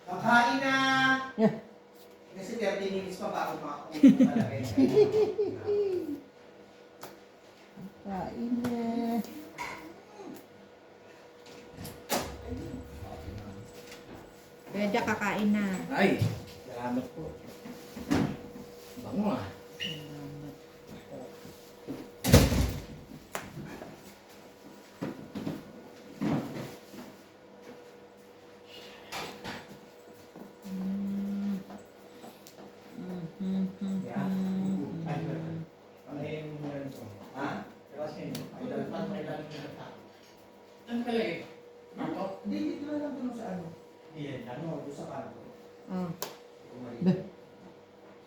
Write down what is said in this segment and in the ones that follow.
Kakain na! Kasi 30 minutes pa bago makakulit talaga yun. Kain na. Kaya dyan kakain na. Ay, salamat po. Bango ah. Ano pala eh? Ako? Hindi, dito na lang doon sa ano. Hindi, ano, doon sa kanto. Oh.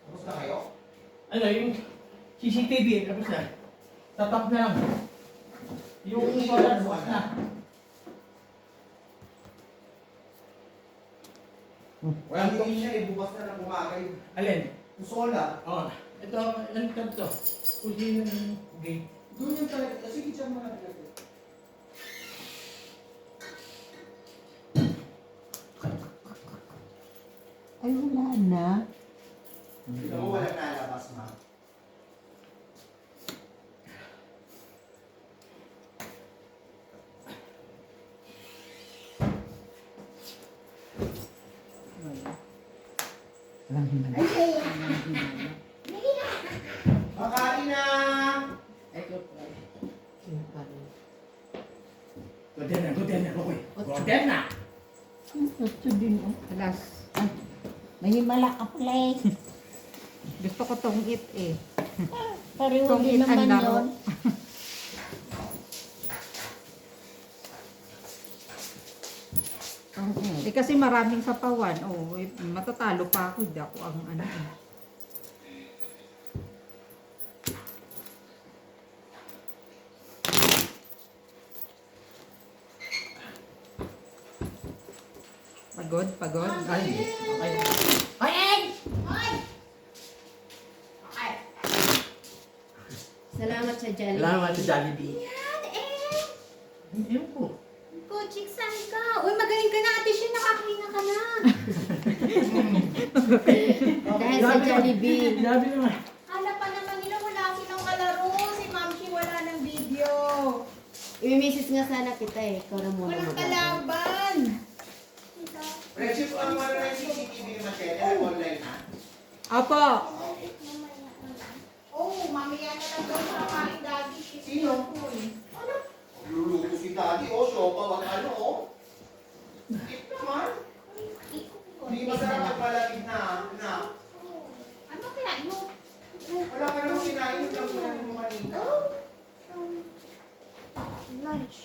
Tapos na kayo? Ano yung CCTV, tapos na. Tatap na lang. Yung solar, bukas na. Walang tingin niya, ibukas na ng umaga yung Alin? solar. Oh, ito, ano to? Kung sino yung gate. Doon yung talaga, sige dyan mo na dito. Ay, wala na. Ito mo walang nalabas, ma. Makain na! Goden na, Kokoy. Goden na! Ito din. Oh. Alas. May himala ka pala eh. Gusto ko tong it eh. Pareho Tong din it ang naman laro. yun. Eh kasi maraming sapawan. Oh, eh, matatalo pa ako. Hindi ako ang ano. Pagod. Ay, okay. Salamat sa Jollibee. Salamat sa Jollibee. Yan, eh. Ayun po. Coaching saan ka? Uy, magaling ka na. Ate Shin, nakakahina ka na. Dahil sa Jollibee. Grabe naman. Hala pa naman nila, wala silang kalaro. Si Ma'am Shi wala ng video. I-message nga sana kita eh. Ikaw na muna Walang mag- kalaban. Friendship, ang wala na yung CCTV material, online na. Opo. Oh, mamaya na lang daw sa kain daddy. Sino? Ano? Luluto si daddy, oh, sopa, wag ano, oh. Tip naman. Hindi masarap at malamig na. Ano kinain mo? Wala ka naman kinain yung lang mo kanina. Lunch.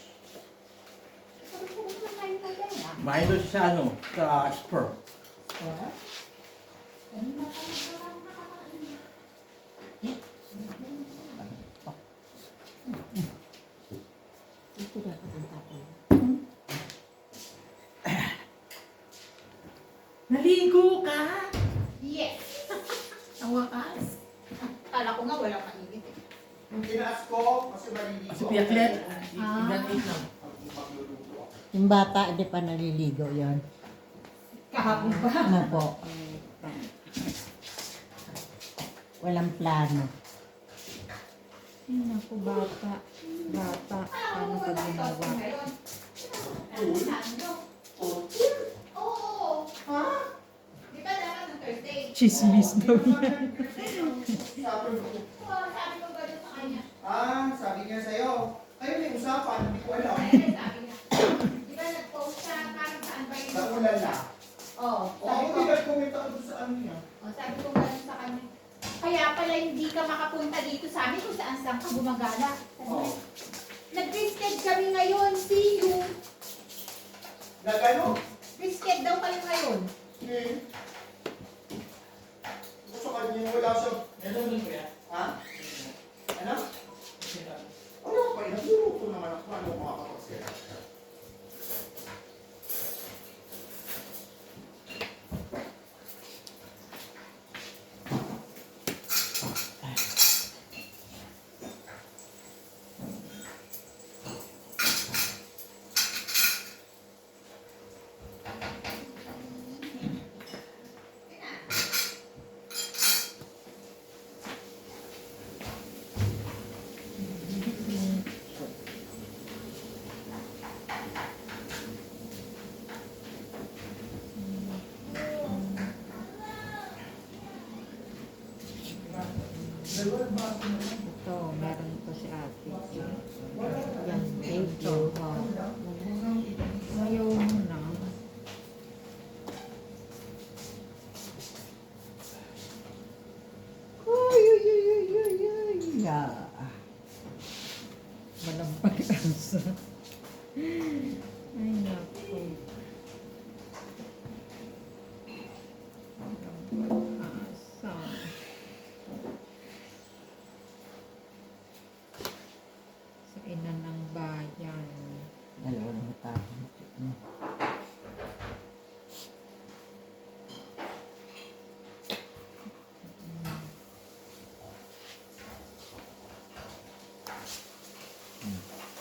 Sabi ko, kumain na yan, ah. Kumain doon sa ano, sa Spur. Ito na ang tatay. Naligo ka? Yes. Ang wakas. Kala ko nga walang mainit eh. Yung tinaas ko, kasi maliligo. Kasi piyaklet. Iganit lang. Magluluto ako. Yung bata, di pa naliligo yon. Kahapon pa. Ano po? Walang plano. Ay, naku, bata. Paano ka ginawa? Oo. Ha? Di ba dapat ng Thursday? Chismis daw yan. Sabi ko, Sabi ko gano'n sa kanya. sabi niya sa'yo, kayo may usapan, hindi ko alam. Ay, sabi niya. Di ba nag-post siya parang saan ba yun? Sa ulala. Oo. O ako din nag-comment ako doon sa ano niya. Sabi ko gano'n sa kanya. Kaya pala hindi ka makapunta dito sa amin kung saan ka gumagala. Sabi Oo. niya, nag-risted kami ngayon. See you. Nag-ano? Risted daw kayo ngayon. Gusto ka niya wala sa... Meron doon kuya. Ha? Ano? Ano pa yun? Nagluluto naman ako. Ano ko makakapagsiya? Ito, meron pa si ate. Yan, thank you. Ayaw mo na. Uy, uy, uy, uy, uy, uy. Yeah. Malampag asa. Ay, naku. Malampag asa. Sa ina ng bayan. Dalawa na matapon.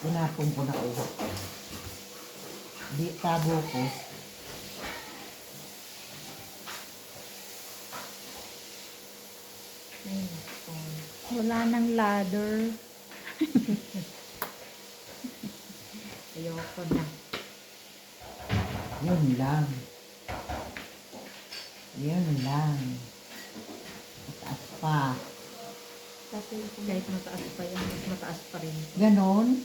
Tinapon ko na ulo. Di tago ko. Ay, naku. Wala nang ladder. Ayoko na. Yun lang. Yun lang. Mataas pa. Kahit mataas pa yan, mas mataas pa rin. Ganon.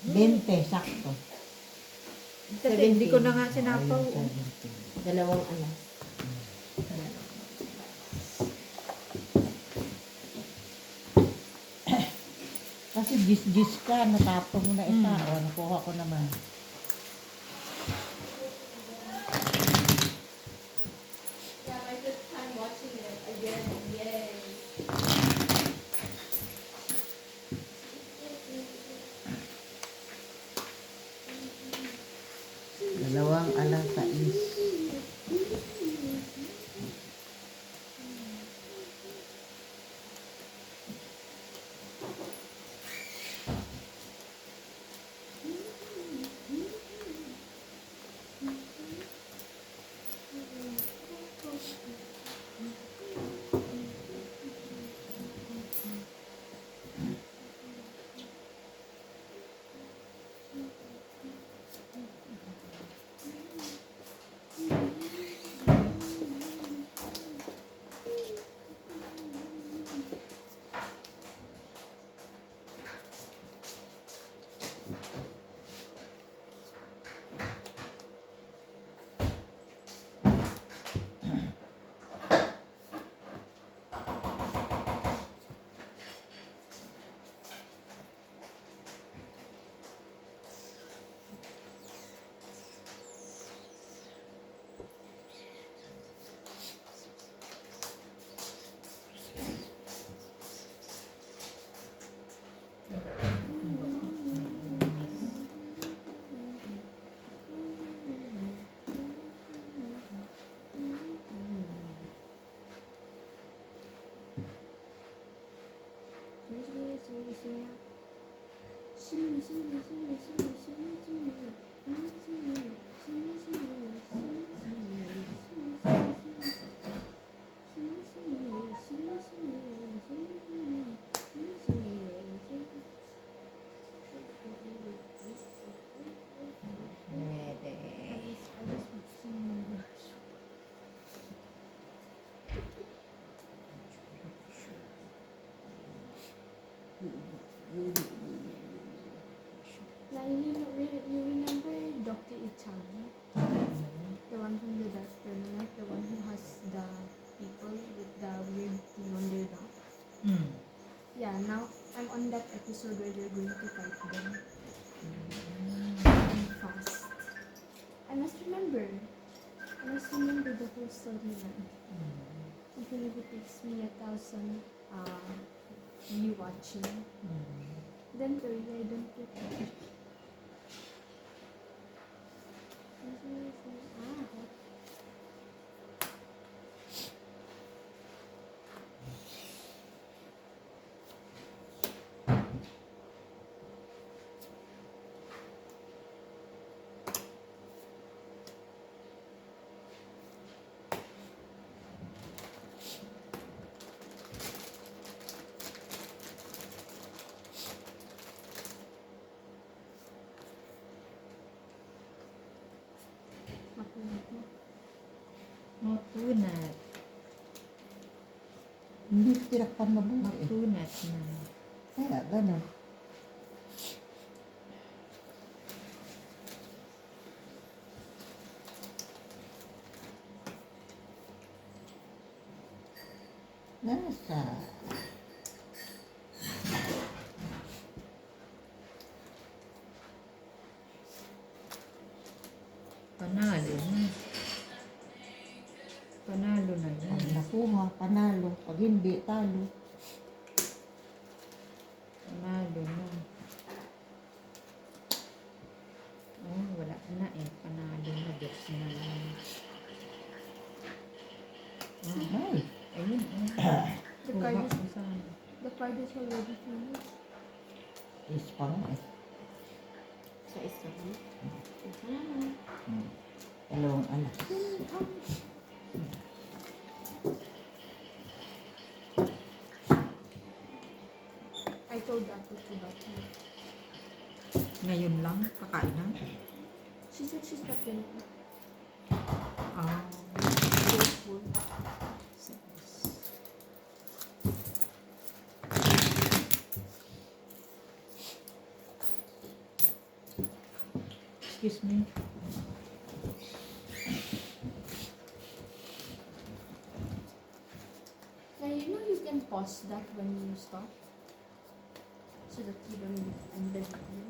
20, sakto. Kasi hindi ko na nga sinapaw. Ayun, 17. Dalawang alas. Kasi gis-gis ka, natapon mo na isa. O, nakuha ko naman. Yeah, my first time watching it again. Yay. Dalawang alas sa is. Now you remember Dr. Ichang? The one from the Death Tournament, the one who has the people with the weird thing on their back. Yeah, now I'm on that episode where they're going to fight them. Fast. I must remember. I must remember the whole storyline. Even if it takes me 1,000 rewatching. Then really I don't get it. Mapunat. Hindi tinakpan mabuti. Makunat na. Kaya ganun. Nasa. Panalo na. Panalo na Pag yan. nakuha, panalo. Pag hindi, talo. Panalo na. Oh, wala na eh. Panalo na. Diyos na lang. Oh, Ay, ayun. The Kuha card is ko sana. the card is already finished. is pa nga eh. Sa isa ka na. Salamat. Dalawang anak. I told Apple to that. Ngayon lang. Kakain na. She said she's not gonna eat. Ah. She's full. Excuse me. Now you know you can pause that when you stop. So that you don't end the video.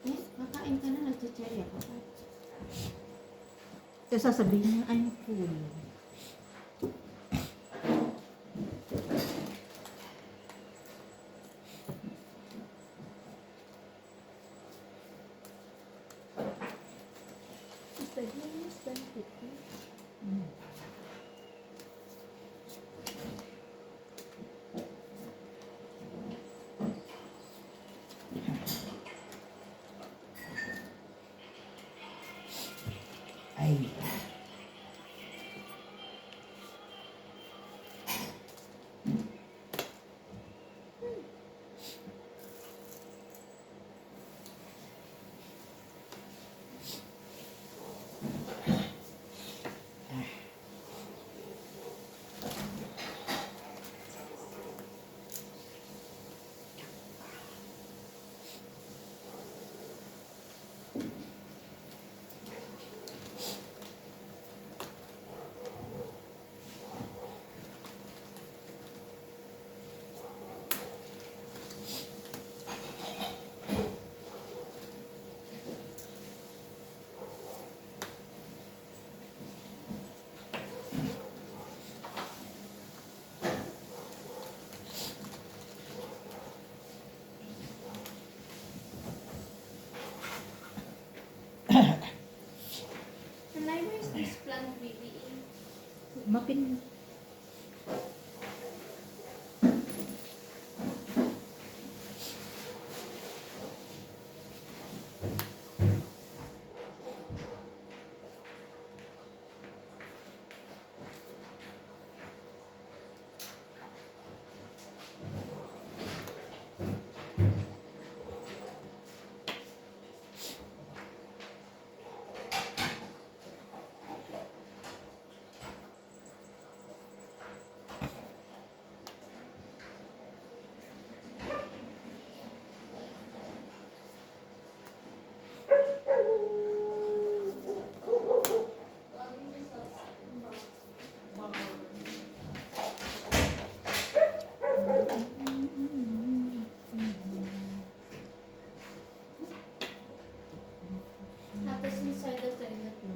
Yes, kakain ka na. Nagchicherry ako pa. Kaya sasabihin niya, I'm full. She's like, no, it's done quickly. Ay. And I where's this plant baby in? Mapin. Tapos inside the toilet, no?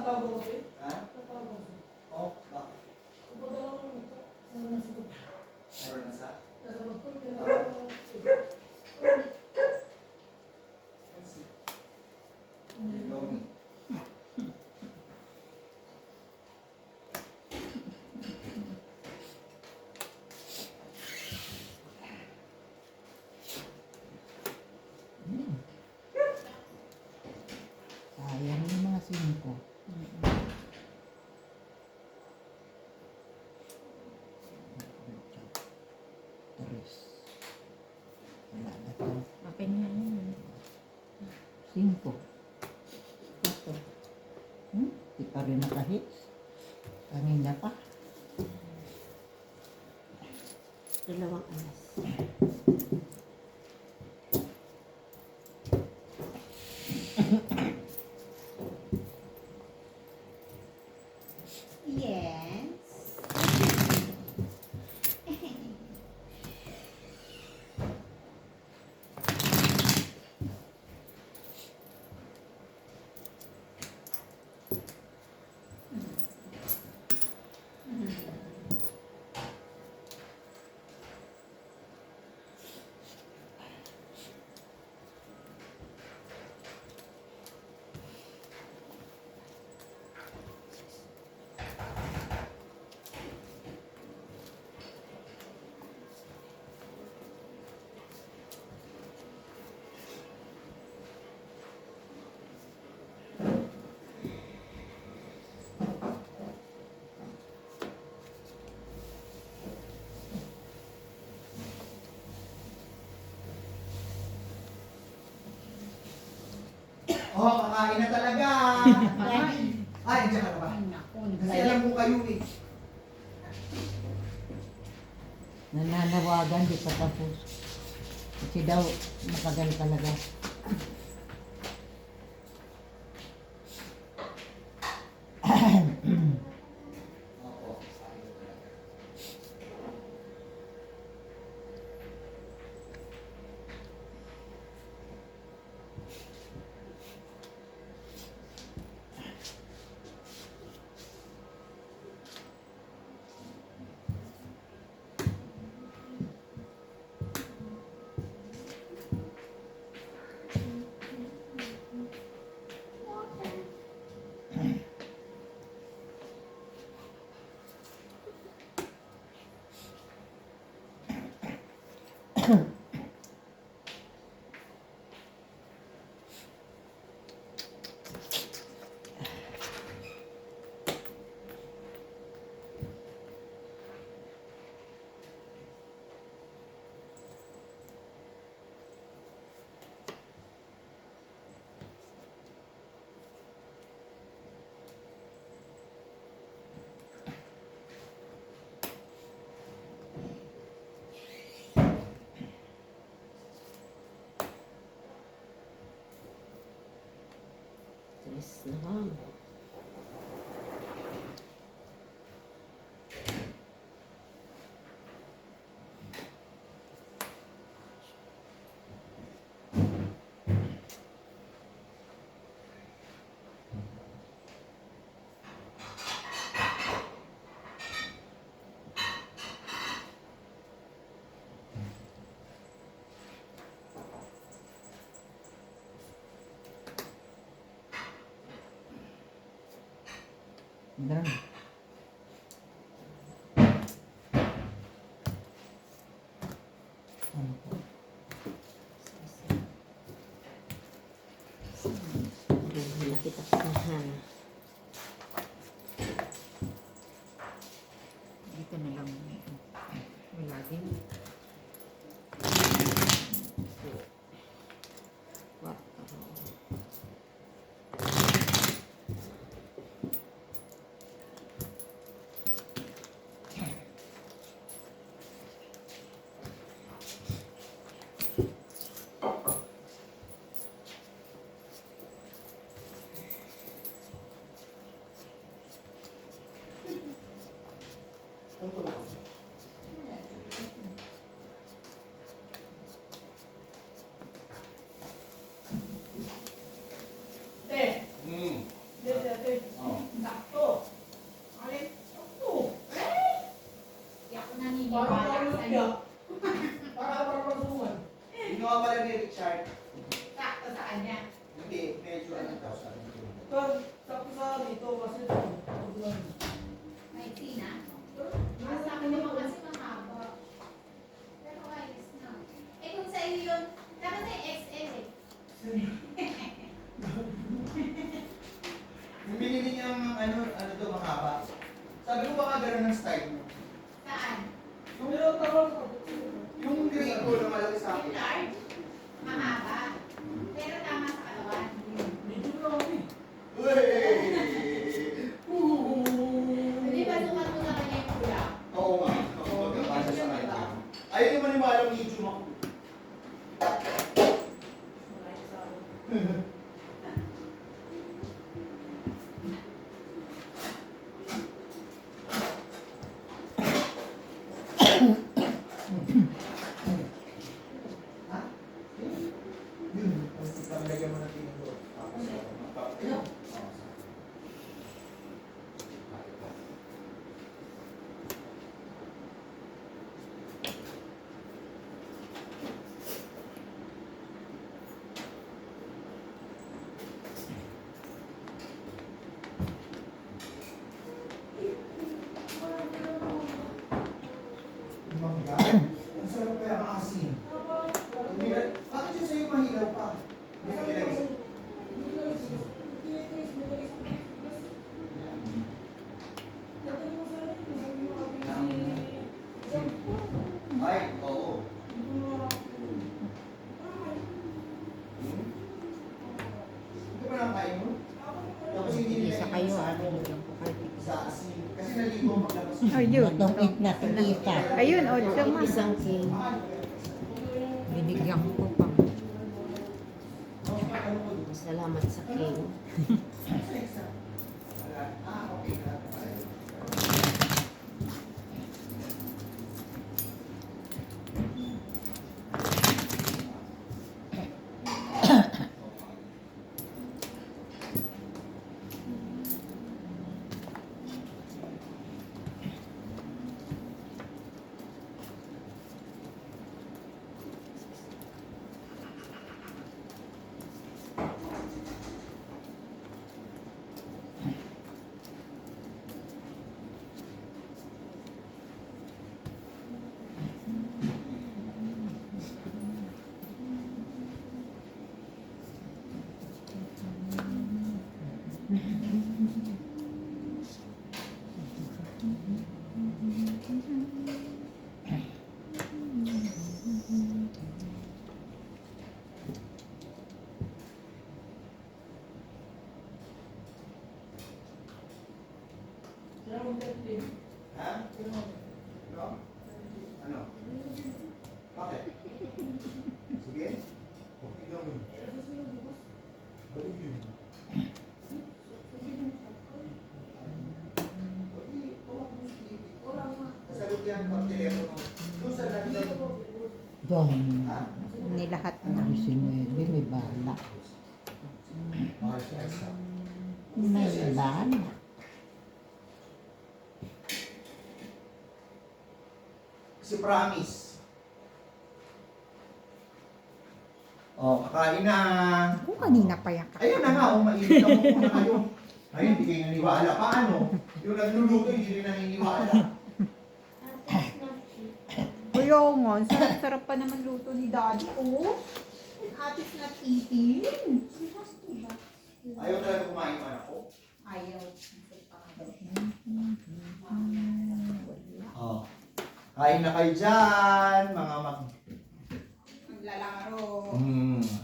Ha? Oh, bakit? Meron na sa? Lomi. Sayang yung mga singko. Tres. Wala na to. Akin na yun. Singko. Ito. Di pa rin nakahits. Kanina pa. Dalawang alas. Yes. Oh, kakain na talaga. Ay, nandiyan ka na ba? Kasi alam ko kayo eh. Nananawagan, di pa tapos. Kasi daw, matagal talaga. Oo, kakain na talaga. Tres na lang. Ganun. Ano po? Nakita ko na. Dito na lang. Wala din. Kwarto. Kinuha pala ni Richard. Sakto sa kanya. Hindi, medyo ano daw sa akin. Tapos sa dito kasi May tina. Sa akin naman kasi mahaba. Pero ayos na. Eh kung sa iyo yun, dapat na XL eh. Yung binili niyang ano daw mahaba. Sabi ko baka gano'n ang style mo. Saan? Yung gray ko na malaki sa Yung akin. large? Mahaba. Pero tama sa katawan. medyo lang ako eh. Uy! Hindi ba sukat mo sa kanya yung kulang? Oo nga. Oo, magkakasya sa kanya. Ayaw naman yung malang medium ako. Ha? Yun. Pag-lagyan mo ng tinidor. Tapos, ang sarap kaya maasin. Bakit yun sa'yo mahilaw pa? Hindi ka nilagay. Ay, oo. Hindi ba lang kain mo? Tapos hindi nila Isa kayo, ano lang po kayo. Sa asin. Kasi naligo maglabas. Ayun. Matungkit na si Lisa. Ayun, o, siya ma. Isang king. Binigyan ko pa. Salamat sa king. Ha? Ano? Ano? Bakit? Sige? Okay lang yun. Balik yun. Nasagot yan pag telepono. Doon sa nandang. Doon. Ha? Nilahat na. Ang si Nuebe may bala. Okay, siya. May bala. Si Promise. Oh, kakain na. Kung kanina pa yan. Ayun na nga, oh, mainit na muna kayo. Ayun, hindi kayo naniwala. Paano? Yung nagluluto, hindi rin naniniwala. Kuya nga, sarap-sarap pa naman luto ni Daddy. Oh, atis na titin. Ayaw talaga kumain man ako. Ayaw. Oh. Kain na kayo dyan, mga Maglalaro.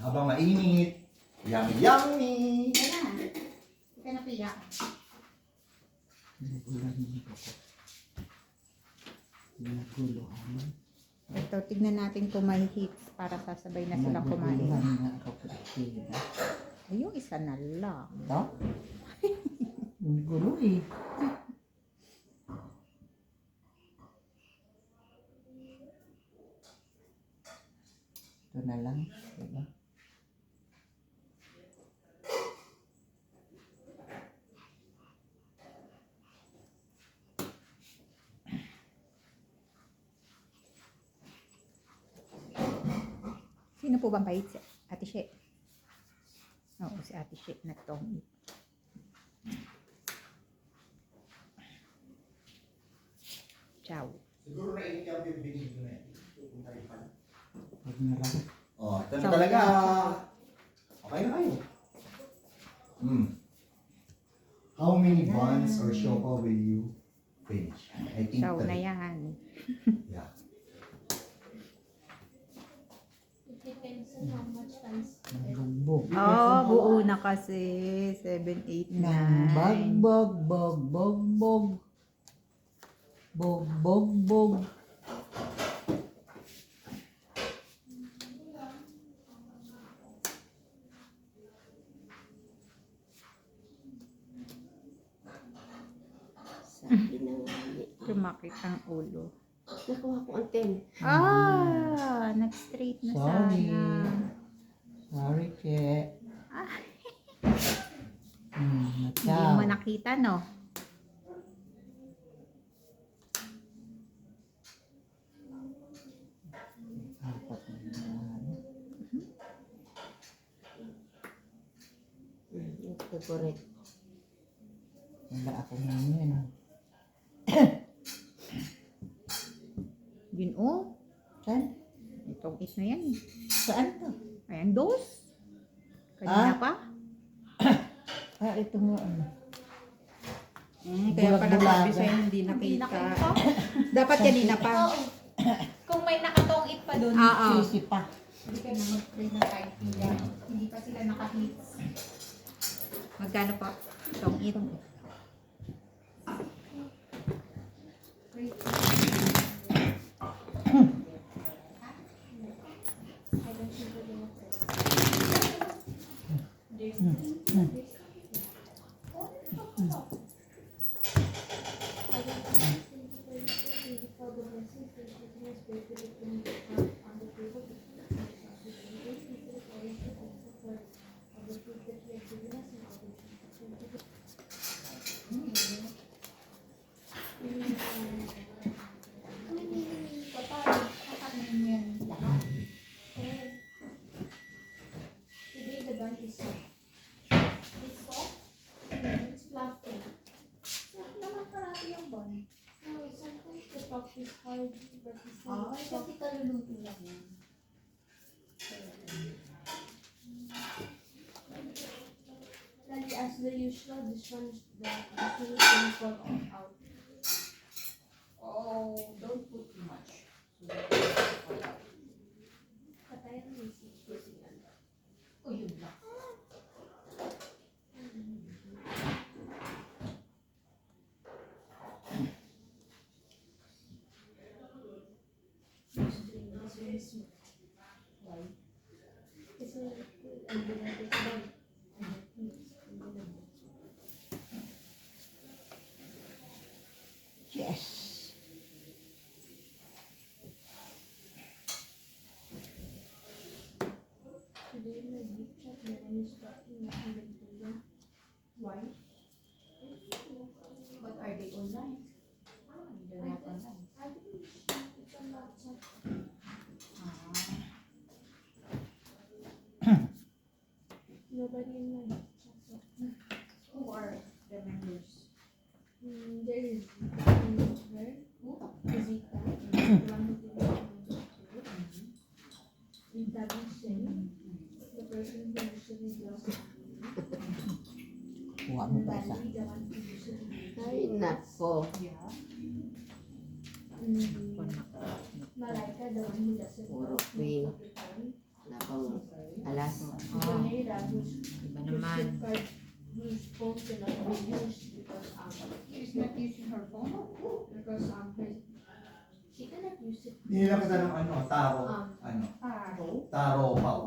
habang mainit. Yummy, yummy. Kaya na. Hindi ka napiyak. Ito, tignan natin kung may hits para sasabay na silang kumain. Ay, yung isa na lang. Ito? Ang gulo eh. Ito na lang. Diba? Sino po bang pahit si Ate She? Oo, si Ate She na tong Ciao. Siguro nainit yung binigyo na yan. Pupunta yung pan. Huwag na lang. Oh, ito na Ciao. talaga. Okay na kayo. How many buns or shoko will you finish? I think Ciao na three. yan. Yeah. It depends on how much times. Bugbog. Oh, buo na kasi. 7, 8, 9. Nang bagbog, bog, bog, bog. Bog, bog, bog. Sabi ng Lumakit ang ulo. nakuha ko ang 10. Nag-straight na Sorry. sana. Sorry, Che. Hindi Ciao. mo nakita, no? Apat na yan. Ito correct. Wala ako ngayon. Yun, oh. Saan? Itong 8 na yan. Saan to? Ayan, dos. Kanina Ah? pa. Ito nga. Kaya pala Bulag-bulaga. sabi sa'yo hindi Hindi nakita. nakita. Dapat kanina pa. Oo. Kung may nakatong it pa dun, Sisi pa. hindi ka na mag-play na kahit pila. Hindi pa sila naka-hits. Magkano pa? Itong 8. Great. I don't think we're gonna play. There's Kakainin yan lahat. today the bun is soft. It's soft. It's fluffy. Soft naman parati yung bun. No, sometimes the top is hard, but it's Ah, not ay soft. kasi kaluluto lang yan. Like as the usual, this one is the usual thing fall out. Oh, don't put too much. Katayan mo si Oh, yun lang. Kasi ang ginagawa ko lang. Yes. Today in my group chat, no one is talking about the Why? But are they online? They're not online. I think it's on WhatsApp. Nobody in my group chat. Who are the members? There is her, Zita, the one who did in Davishin, the person who usually does Kuha mo pa isa. Natalie, the one who usually Ay, nako. Malaika, the one who doesn't Puro most queen. of the time. Nakong alas. Jonera, whose Iba whose naman. gift card, whose phone cannot be used because She's not using her phone. her she cannot use it. Nila kita ng ano, taro. Ano? Taro. Taro pao.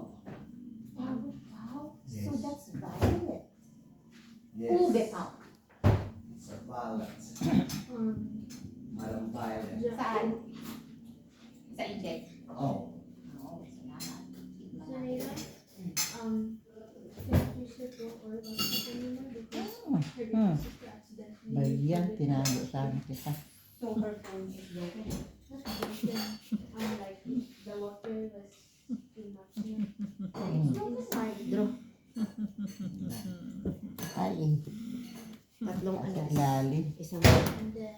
Taro. Wow. So Yes. that's violet. Yes. Ube pao. It's a balance. Parang Ja- violet. Saan? Sa index. Oh. Oo, salamat. Tignan natin. Jonera, cannot use her phone or WhatsApp anymore because her little sister accidentally Bayan, used it. tinago sana kita. So her phone is broken. Not broken. Like the water was too much. Yes. Ilalim. Isang And then,